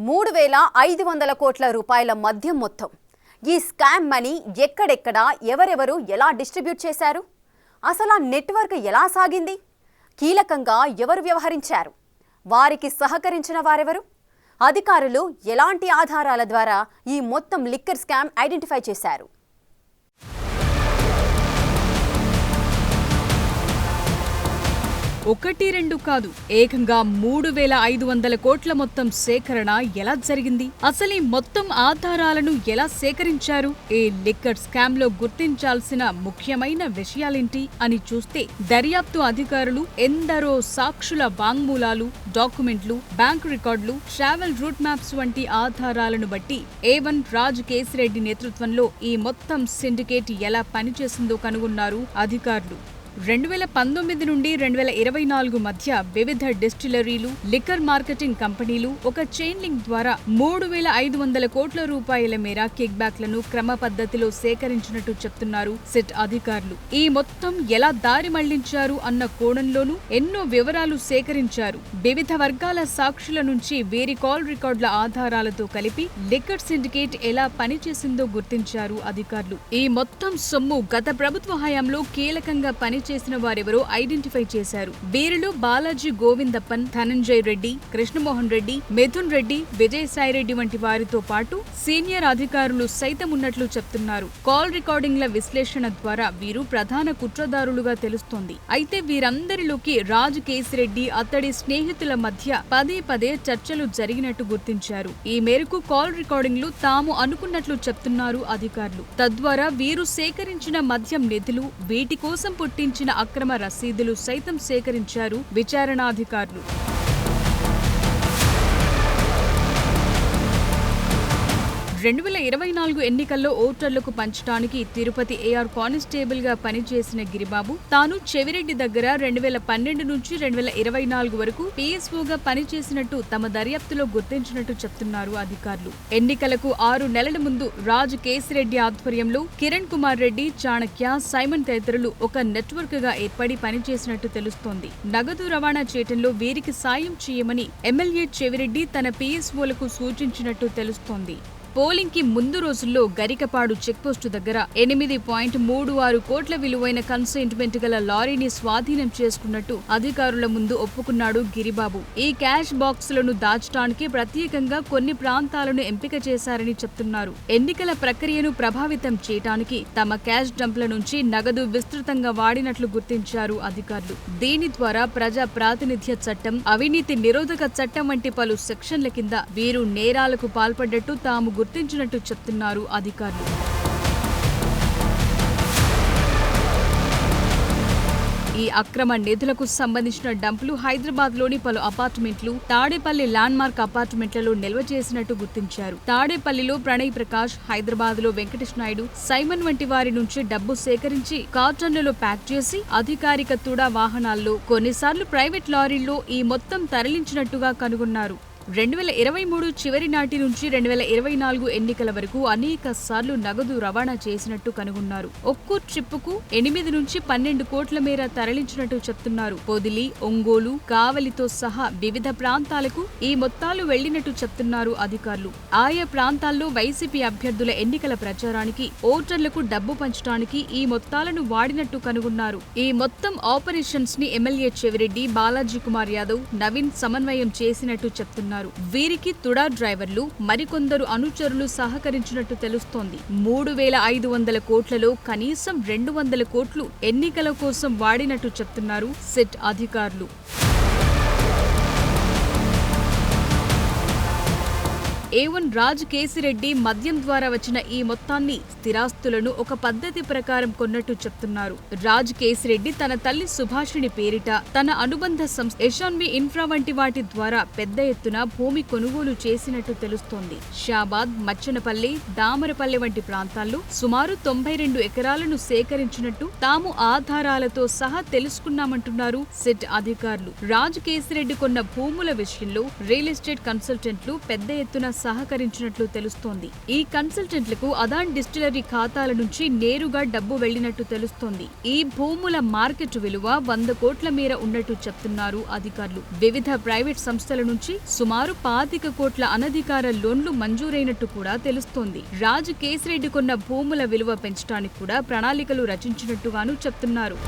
3,500 కోట్ల రూపాయల మద్యం మొత్తం. ఈ స్కామ్ మనీ ఎక్కడెక్కడ ఎవరెవరు ఎలా డిస్ట్రిబ్యూట్ చేశారు? అసలు ఆ నెట్వర్క్ ఎలా సాగింది? కీలకంగా ఎవరు వ్యవహరించారు? వారికి సహకరించిన వారెవరు? అధికారులు ఎలాంటి ఆధారాల ద్వారా ఈ మొత్తం లిక్కర్ స్కామ్ ఐడెంటిఫై చేశారు? ఒకటి రెండు కాదు, ఏకంగా 3,500 కోట్ల మొత్తం సేకరణ ఎలా జరిగింది? అసలు ఈ మొత్తం ఆధారాలను ఎలా సేకరించారు? ఈ లిక్కర్ స్కామ్ లో గుర్తించాల్సిన ముఖ్యమైన విషయాలేంటి అని చూస్తే దర్యాప్తు అధికారులు ఎందరో సాక్షుల వాంగ్మూలాలు, డాక్యుమెంట్లు, బ్యాంకు రికార్డులు, ట్రావెల్ రూట్ మ్యాప్స్ వంటి ఆధారాలను బట్టి A1 రాజ్ కేసిరెడ్డి నేతృత్వంలో ఈ మొత్తం సిండికేట్ ఎలా పనిచేసిందో కనుగొన్నారు అధికారులు. 2019 నుండి 2024 మధ్య వివిధ డిస్టిలరీలు, లిక్కర్ మార్కెటింగ్ కంపెనీలు ఒక చైన్ లింక్ ద్వారా 3,500 కోట్ల రూపాయల మేర కిక్ బ్యాక్లను క్రమ పద్ధతిలో సేకరించినట్టు చెప్తున్నారు సిట్ అధికారులు. ఈ మొత్తం ఎలా దారి మళ్లించారు అన్న కోణంలోనూ ఎన్నో వివరాలు సేకరించారు. వివిధ వర్గాల సాక్షుల నుంచి వీరి కాల్ రికార్డుల ఆధారాలతో కలిపి లిక్కర్ సిండికేట్ ఎలా పనిచేసిందో గుర్తించారు అధికారులు. ఈ మొత్తం సొమ్ము గత ప్రభుత్వ హయాంలో కీలకంగా పనిచేసిన వారెవరో ఐడెంటిఫై చేశారు. వీరిలో బాలాజీ గోవిందప్పన్, ధనంజయ్ రెడ్డి, కృష్ణమోహన్ రెడ్డి, మిథున్ రెడ్డి, విజయసాయి రెడ్డి వంటి వారితో పాటు సీనియర్ అధికారులు సైతం ఉన్నట్లు చెప్తున్నారు. కాల్ రికార్డింగ్ల విశ్లేషణ ద్వారా వీరు ప్రధాన కుట్రదారులుగా తెలుస్తోంది. అయితే వీరందరిలోకి రాజ్ కేసిరెడ్డి, అతడి స్నేహితుల మధ్య పదే చర్చలు జరిగినట్టు గుర్తించారు. ఈ మేరకు కాల్ రికార్డింగ్లు తాము అనుకున్నట్లు చెప్తున్నారు అధికారులు. తద్వారా వీరు సేకరించిన మద్యం నిధులు, వీటి కోసం పుట్టించిన అక్రమ రసీదులు సైతం సేకరించారు విచారణాధికారులు. 2024 ఎన్నికల్లో ఓటర్లకు పంచడానికి తిరుపతి AR కానిస్టేబుల్ గా పనిచేసిన గిరిబాబు తాను చెవిరెడ్డి దగ్గర 2012 నుంచి 2024 వరకు PSOగా పనిచేసినట్టు తమ దర్యాప్తులో గుర్తించినట్టు చెప్తున్నారు అధికారులు. ఎన్నికలకు 6 నెలల ముందు రాజ్ కేసిరెడ్డి ఆధ్వర్యంలో కిరణ్ కుమార్ రెడ్డి, చాణక్య, సైమన్ తదితరులు ఒక నెట్వర్క్ గా ఏర్పడి పనిచేసినట్టు తెలుస్తోంది. నగదు రవాణా చేయటంలో వీరికి సాయం చేయమని ఎమ్మెల్యే చెవిరెడ్డి తన PSOలకు సూచించినట్టు తెలుస్తోంది. పోలింగ్ కి ముందు రోజుల్లో గరికపాడు చెక్పోస్టు దగ్గర 8.36 కోట్ల విలువైన కన్సైన్మెంట్ గల లారీని స్వాధీనం చేసుకున్నట్టు అధికారుల ముందు ఒప్పుకున్నాడు గిరిబాబు. ఈ క్యాష్ బాక్సులను దాచడానికి ప్రత్యేకంగా కొన్ని ప్రాంతాలను ఎంపిక చేశారని చెప్తున్నారు. ఎన్నికల ప్రక్రియను ప్రభావితం చేయడానికి తమ క్యాష్ డంప్ల నుంచి నగదు విస్తృతంగా వాడినట్లు గుర్తించారు అధికారులు. దీని ద్వారా ప్రజా ప్రాతినిధ్య చట్టం, అవినీతి నిరోధక చట్టం వంటి పలు సెక్షన్ల కింద వీరు నేరాలకు పాల్పడ్డట్టు తాము గుర్తించినట్టు చెప్తున్నారు అధికారులు. ఈ అక్రమ నిధులకు సంబంధించిన డంపులు హైదరాబాద్ లోని పలు అపార్ట్మెంట్లు, తాడేపల్లి ల్యాండ్ మార్క్ అపార్ట్మెంట్లలో నిల్వ చేసినట్టు గుర్తించారు. తాడేపల్లిలో ప్రణయ్ ప్రకాష్, హైదరాబాద్ లో వెంకటేష్ నాయుడు, సైమన్ వంటి వారి నుంచి డబ్బు సేకరించి కార్టన్లలో ప్యాక్ చేసి అధికారిక తుడా వాహనాల్లో, కొన్నిసార్లు ప్రైవేట్ లారీల్లో ఈ మొత్తం తరలించినట్టుగా కనుగొన్నారు. 2023 చివరి నాటి నుంచి 2024 ఎన్నికల వరకు అనేక సార్లు నగదు రవాణా చేసినట్టు కనుగొన్నారు. ఒక్కో ట్రిప్పుకు 8 నుంచి 12 కోట్ల మేర తరలించినట్టు చెప్తున్నారు. పొదిలి, ఒంగోలు, కావలితో సహా వివిధ ప్రాంతాలకు ఈ మొత్తాలు వెళ్లినట్టు చెప్తున్నారు అధికారులు. ఆయా ప్రాంతాల్లో వైసీపీ అభ్యర్థుల ఎన్నికల ప్రచారానికి, ఓటర్లకు డబ్బు పంచడానికి ఈ మొత్తాలను వాడినట్టు కనుగొన్నారు. ఈ మొత్తం ఆపరేషన్స్ ని ఎమ్మెల్యే చెవిరెడ్డి, బాలాజీ కుమార్ యాదవ్, నవీన్ సమన్వయం చేసినట్టు చెప్తున్నారు. వీరికి తుడా డ్రైవర్లు, మరికొందరు అనుచరులు సహకరించినట్టు తెలుస్తోంది. 3,500 కోట్లలో కనీసం 200 కోట్లు ఎన్నికల కోసం వాడినట్టు చెప్తున్నారు సిట్ అధికారులు. A1 రాజ్ కేసిరెడ్డి మద్యం ద్వారా వచ్చిన ఈ మొత్తాన్ని, స్థిరాస్తులను ఒక పద్ధతి ప్రకారం కొన్నట్టు చెప్తున్నారు. రాజ్ కేసిరెడ్డి తన తల్లి సుభాషిణి పేరిట తన అనుబంధ సంస్థ యశాన్వి ఇన్ఫ్రా వంటి వాటి ద్వారా పెద్ద ఎత్తున భూమి కొనుగోలు చేసినట్టు తెలుస్తోంది. షాబాద్, మచ్చనపల్లి, దామరపల్లి వంటి ప్రాంతాల్లో సుమారు 92 ఎకరాలను సేకరించినట్టు తాము ఆధారాలతో సహా తెలుసుకున్నామంటున్నారు సిట్ అధికారులు. రాజ్ కేసిరెడ్డి కొన్న భూముల విషయంలో రియల్ ఎస్టేట్ కన్సల్టెంట్లు పెద్ద ఎత్తున సహకరించినట్లు తెలుస్తోంది. ఈ కన్సల్టెంట్లకు అదాన్ డిస్టిలరీ ఖాతాల నుంచి నేరుగా డబ్బు వెళ్లినట్టు తెలుస్తోంది. ఈ భూముల మార్కెట్ విలువ 100 కోట్ల మేర ఉన్నట్టు చెప్తున్నారు అధికారులు. వివిధ ప్రైవేట్ సంస్థల నుంచి సుమారు 25 కోట్ల అనధికార లోన్లు మంజూరైనట్టు కూడా తెలుస్తోంది. రాజ్ కేసిరెడ్డి కొన్న భూముల విలువ పెంచడానికి కూడా ప్రణాళికలు రచించినట్టుగాను చెప్తున్నారు.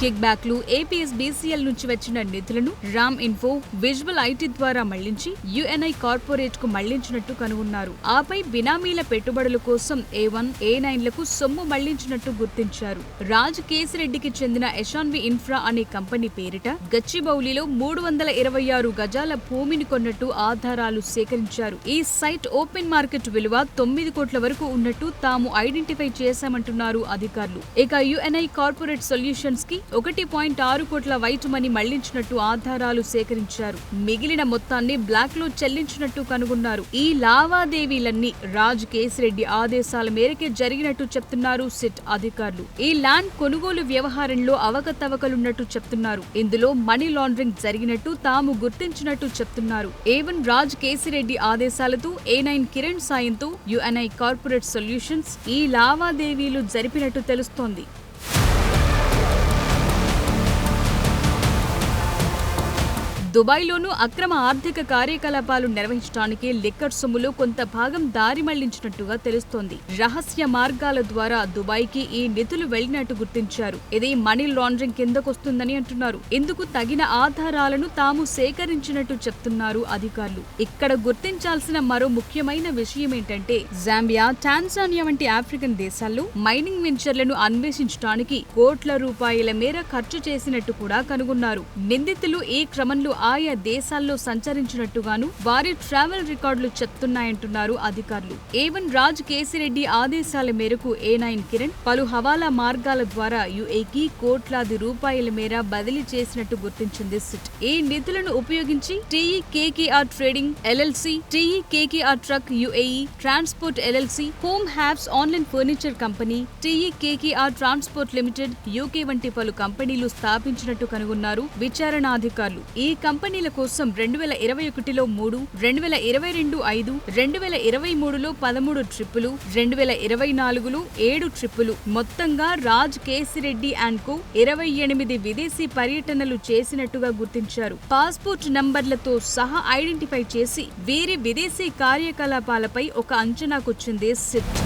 కిక్ బ్యాక్లు, ఏపీఎస్బీసీఎల్ నుంచి వచ్చిన నిధులను రామ్ ఇన్ఫో, విజువల్ ఐటీ ద్వారా మళ్లించి యుఎన్ఐ కార్పొరేట్ కు మళ్లించినట్టు కనుగొన్నారు. ఆపై బినామీల పెట్టుబడుల కోసం A1, A9లకు సొమ్ము మళ్లించినట్టు గుర్తించారు. రాజ్ కేసిరెడ్డికి చెందిన ఎషాన్వి ఇన్ఫ్రా అనే కంపెనీ పేరిట గచ్చిబౌలిలో 326 గజాల భూమిని కొన్నట్టు ఆధారాలు సేకరించారు. ఈ సైట్ ఓపెన్ మార్కెట్ విలువ 9 కోట్ల వరకు ఉన్నట్టు తాము ఐడెంటిఫై చేశామంటున్నారు అధికారులు. ఇక యుఎన్ఐ కార్పొరేట్ సొల్యూషన్స్ కి 1.6 కోట్ల వైట్ మనీ మళ్లించినట్టు ఆధారాలు సేకరించారు. మిగిలిన మొత్తాన్ని బ్లాక్ లో చెల్లించినట్టు కనుగొన్నారు. ఈ లావాదేవీలన్నీ రాజ్ కేసిరెడ్డి ఆదేశాల మేరకే జరిగినట్టు చెప్తున్నారు సిట్ అధికారులు. ఈ ల్యాండ్ కొనుగోలు వ్యవహారంలో అవకతవకలున్నట్టు చెప్తున్నారు. ఇందులో మనీ లాండరింగ్ జరిగినట్టు తాము గుర్తించినట్టు చెప్తున్నారు. A1 రాజ్ కేసిరెడ్డి ఆదేశాలతో A9 కిరణ్ సాయంతో యుఎన్ఐ కార్పొరేట్ సొల్యూషన్స్ ఈ లావాదేవీలు జరిపినట్టు తెలుస్తోంది. దుబాయ్లోనూ అక్రమ ఆర్థిక కార్యకలాపాలు నిర్వహించడానికి లిక్కర్ సొమ్ములో కొంత భాగం దారి మళ్లించినట్టుగా తెలుస్తోంది. రహస్య మార్గాల ద్వారా దుబాయ్కి ఈ నిధులు వెళ్లినట్టు గుర్తించారు. ఇది మనీ లాండరింగ్ కిందకొస్తుందని అంటున్నారు. ఇందుకు తగిన ఆధారాలను తాము సేకరించినట్టు చెప్తున్నారు అధికారులు. ఇక్కడ గుర్తించాల్సిన మరో ముఖ్యమైన విషయం ఏంటంటే జాంబియా, టాంజానియా వంటి ఆఫ్రికన్ దేశాల్లో మైనింగ్ వెంచర్లను అన్వేషించడానికి కోట్ల రూపాయల మేర ఖర్చు చేసినట్టు కూడా కనుగొన్నారు. నిందితులు ఈ క్రమంలో ఆయా దేశాల్లో సంచరించినట్టుగాను వారి ట్రావెల్ రికార్డులు చెప్తున్నాయంటున్నారు అధికారులు. A1 రాజ్ కేసిరెడ్డి ఆదేశాల మేరకు A9 కిరణ్ పలు హవాలా మార్గాల ద్వారా యుఏకి కోట్లాది రూపాయల మేర బదిలీ చేసినట్టు గుర్తించింది సిట్. ఈ నిధులను ఉపయోగించి TEKKR trading LLC, TEKKR truck UAE, transport LLC, home habs online furniture company, TEKKR transport limited UK వంటి పలు కంపెనీలు స్థాపించినట్టు కనుగొన్నారు విచారణాధికారులు. ఈ కంపెనీల కోసం 2021లో 3, 2022 5, 2023లో 13 ట్రిప్పులు, 2024లో 7 ట్రిప్పులు, మొత్తంగా రాజ్ కేసిరెడ్డి అండ్ కో 28 విదేశీ పర్యటనలు చేసినట్టుగా గుర్తించారు. పాస్పోర్ట్ నంబర్లతో సహా ఐడెంటిఫై చేసి వీరి విదేశీ కార్యకలాపాలపై ఒక అంచనాకొచ్చింది సిట్.